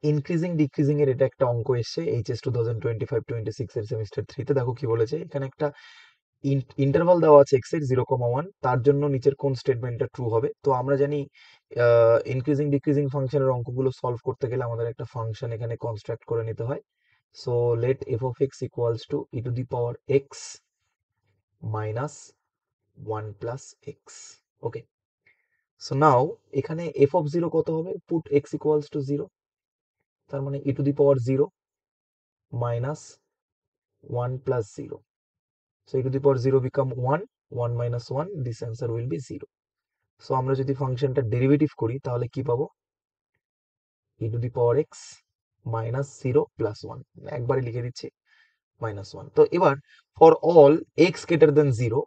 Increasing decreasing এর এটা একটা অঙ্ক এসছে এইচএস 2025-26 এর সেমিস্টার 3 তে। দেখো কি বলেছে এখানে, একটা ইন্টারভাল দেওয়া আছে এক্স এর 0,1, তার জন্য নিচের কোন স্টেটমেন্টটা ট্রু হবে। তো আমরা জানি ইনক্রিজিং ডিক্রিজিং ফাংশনের অঙ্কগুলো সলভ করতে গেলে আমাদের একটা ফাংশন এখানে কনস্ট্রাক্ট করে নিতে হয়। So let f of x equals to e to the power x minus 1 plus x. Okay, so now এখানে এফ অফ জিরো কত হবে, put x equals to zero, তার মানে e to the power zero minus 1 plus 0. So e to the power 0 become 1, 1 minus 1, this answer will be 0. So আমরা যদি ফাংশনটা derivative করি তাহলে কি পাবো, e to the power x minus 0 plus 1, একবারে লিখে দিচ্ছি minus 1। তো এবার for all x greater than 0,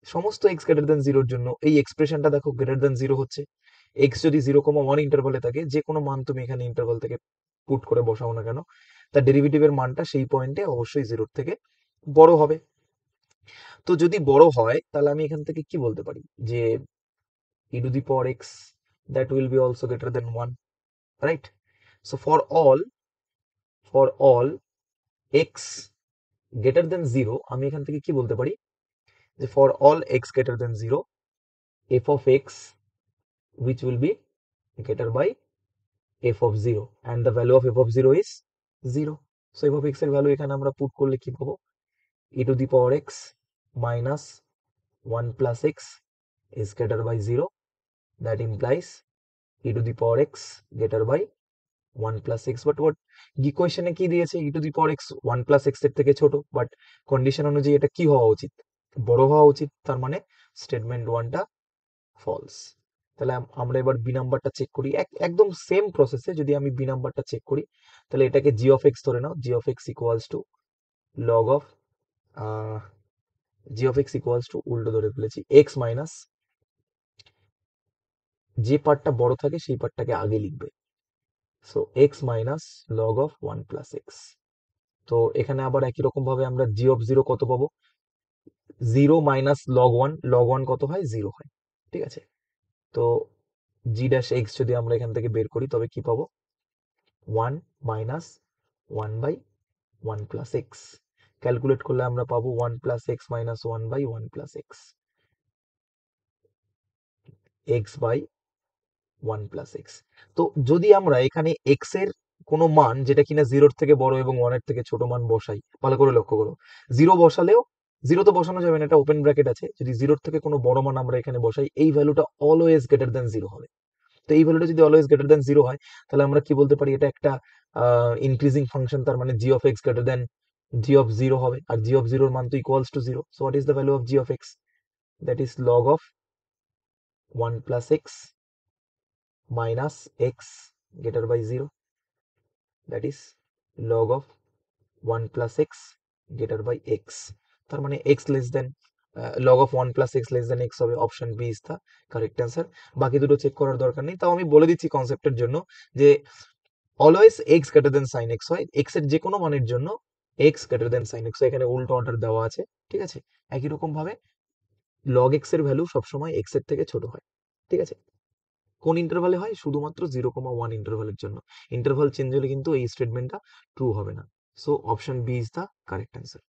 সমস্ত x greater than 0 এর জন্য এই এক্সপ্রেশনটা দেখো greater than 0 হচ্ছে। x যদি 0,1 ইন্টারভালে থাকে, যে কোনো মান তুমি এখানে ইন্টারভাল থেকে পুট করে বসাও না কেন, তার ডেরিভেটিভের মানটা সেই পয়েন্টে অবশ্যই 0 থেকে বড় হবে। তো যদি বড় হয় তাহলে আমি এখান থেকে কি বলতে পারি যে e to the power x that will be also greater than 1, right? So for all x greater than 0, আমি এখান থেকে কি বলতে পারি যে for all x greater than 0, f of x which will be greater by f of 0 and the value of f of 0 is 0. So f of x এর value এখানে আমরা পুট করলে কি পাবো, e to the power x minus 1 plus x is greater by 0. That implies e to the power x greater by 1 plus x, but ইকুয়েশনে কি দিয়েছে, e to the power x 1 plus x এর থেকে ছোট, but condition অনুযায়ী এটা কি হওয়া উচিত, বড় হওয়া উচিত, তার মানে স্টেটমেন্ট ওয়ানটা ফলস। তাহলে আমরা এবার বি নাম্বারটা চেক করি, একদম সেম প্রসেসে যদি আমি বি নাম্বারটা চেক করি, তাহলে এটাকে জি অফ এক্স ধরে নাও, g of x equals to log of, g of x equals to উল্টো ধরে ফেলেছি, এক্স মাইনাস, যে পার্টটা বড় থাকে সেই পার্টটাকে আগে লিখবে, so x minus log of 1 plus x. তো এখানে আবার একই রকম ভাবে আমরা জি অফ জিরো কত পাবো, 0 মাইনাস লগ 1, লগ 1 কত হয়, 0 হয়, ঠিক আছে। তো জি ড্যাশ এক্স যদি আমরা এখান থেকে বের করি তবে কি পাবো, 1 minus 1 by 1 plus x. Calculate করলে আমরা পাবো 1 plus x minus 1 by 1 plus x, x by 1 plus x. তো যদি আমরা এখানে এক্স এর কোনো মান যেটা কিনা 0 থেকে বড় এবং 1 এর থেকে ছোট মান বসাই, ভালো করে লক্ষ্য করো, 0 বসালেও, 0 তো বসানো যাবে না, এটা ওপেন ব্র্যাকেট আছে, যদি 0 থেকে কোনো বড় মান আমরা এখানে বসাই, এই ভ্যালুটা অলওয়েজ গ্রেটার দ্যান 0 হবে। তো এই ভ্যালুটা যদি অলওয়েজ গ্রেটার দ্যান 0 হয়, তাহলে আমরা কি বলতে পারি, এটা একটা ইনক্রিজিং ফাংশন, তার মানে g of x greater than g of 0 হবে, আর জি অফ 0 এর মান তো equals to 0। So what is the value of g of x, that is log of 1 plus x minus x greater by 0, that is log of 1 plus x greater by x, তার মানে x less than log of 1 plus x less than x হবে, option B is the correct answer. বাকি দুটো check করার দরকার নেই, তাও আমি বলে দিচ্ছি কনসেপ্টের জন্য যে always x greater than sine x হয়, x এর যে কোনো মানের জন্য x greater than sine x হয়, এখানে উল্টো অর্ডার দেওয়া আছে, ঠিক আছে। একই রকম ভাবে log x এর ভ্যালু সবসময় x এর থেকে ছোট হয়, ঠিক আছে। কোন ইন্টারভালে হয়, শুধুমাত্র 0,1 ইন্টারভালের জন্য, ইন্টারভাল চেঞ্জ হলে কিন্তু এই স্টেটমেন্টটা ট্রু হবে না। So option B is the correct answer.